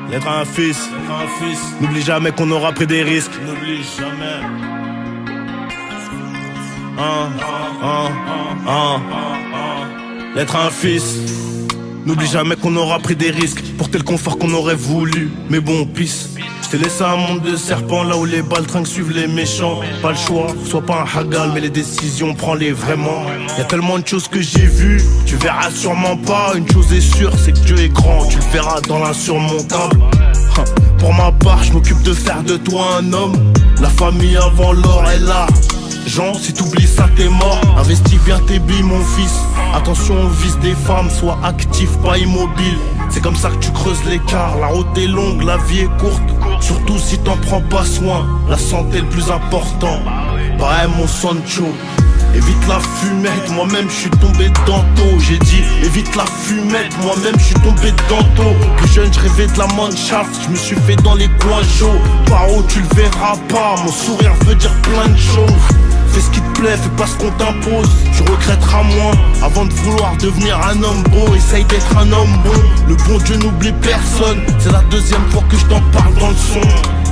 D'être un fils, n'oublie jamais qu'on aura pris des risques. N'oublie jamais. D'être un fils, n'oublie jamais qu'on aura pris des risques. Porter le confort qu'on aurait voulu, mais bon, pisse. Je t'ai laissé un monde de serpents, là où les baltringues suivent les méchants. Pas le choix, sois pas un hagal, mais les décisions, prends-les vraiment. Y'a tellement de choses que j'ai vues, tu verras sûrement pas. Une chose est sûre, c'est que Dieu est grand, tu le verras dans l'insurmontable. Pour ma part, je m'occupe de faire de toi un homme. La famille avant l'or est là. Jean, si t'oublies ça, t'es mort. Investis bien tes billes, mon fils. Attention au vice des femmes, sois actif, pas immobile. C'est comme ça que tu creuses l'écart. La route est longue, la vie est courte. Surtout si t'en prends pas soin. La santé est le plus important. Ouais, mon Sancho. Évite la fumette, moi-même je suis tombé dans tôt. J'ai dit évite la fumette, moi-même je suis tombé dans tôt. Plus jeune je rêvais de la mannschaft, je me suis fait dans les coins chauds. Par où tu le verras pas, mon sourire veut dire plein de choses. Fais ce qui te plaît, fais pas ce qu'on t'impose. Tu regretteras moins avant de vouloir devenir un homme beau. Essaye d'être un homme bon, le bon Dieu n'oublie personne. C'est la deuxième fois que je t'en parle dans le son.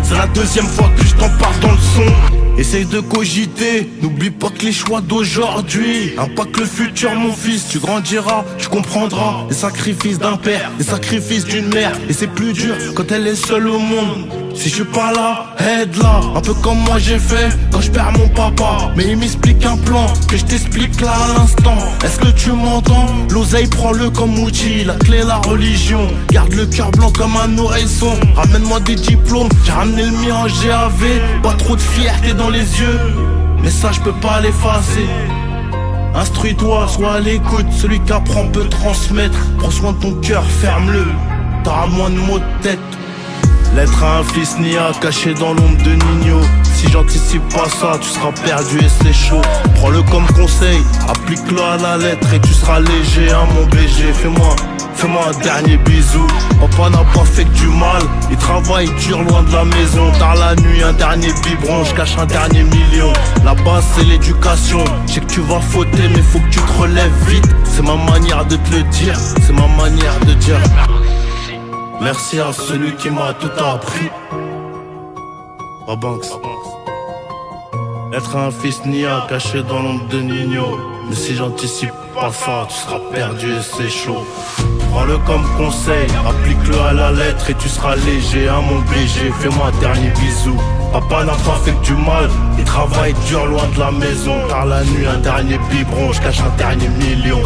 C'est la deuxième fois que je t'en parle dans le son. Essaye de cogiter, n'oublie pas que les choix d'aujourd'hui impactent le futur, mon fils. Tu grandiras, tu comprendras les sacrifices d'un père, les sacrifices d'une mère. Et c'est plus dur quand elle est seule au monde. Si je suis pas là, aide-la, un peu comme moi j'ai fait quand je perds mon papa. Mais il m'explique un plan que je t'explique là à l'instant. Est-ce que tu m'entends? L'oseille, prends-le comme outil, la clé, la religion. Garde le cœur blanc comme un oreilson. Ramène-moi des diplômes, j'ai ramené le mien en GAV. Pas trop de fierté dans les yeux, mais ça je peux pas l'effacer. Instruis-toi, sois à l'écoute, celui qui apprend peut transmettre. Prends soin de ton cœur, ferme-le, t'auras moins de mots de tête. L'être à un fils nia caché dans l'ombre de Nino. Si j'anticipe pas ça, tu seras perdu et c'est chaud. Prends-le comme conseil, applique-le à la lettre et tu seras léger, hein mon BG. Fais-moi un dernier bisou. Papa n'a pas fait que du mal, il travaille dur loin de la maison. Tard la nuit, un dernier biberon, je cache un dernier million. La base c'est l'éducation, je sais que tu vas fauter mais faut que tu te relèves vite. C'est ma manière de te le dire, c'est ma manière de dire. Merci à celui qui m'a tout appris. Banks. Être un fils nia caché dans l'ombre de Nino. Mais si j'anticipe pas ça, tu seras perdu et c'est chaud. Prends-le comme conseil, applique-le à la lettre et tu seras léger, hein mon BG. Fais-moi un dernier bisou. Papa n'a pas fait que du mal, il travaille dur loin de la maison. Tard la nuit, un dernier biberon, je cache un dernier million.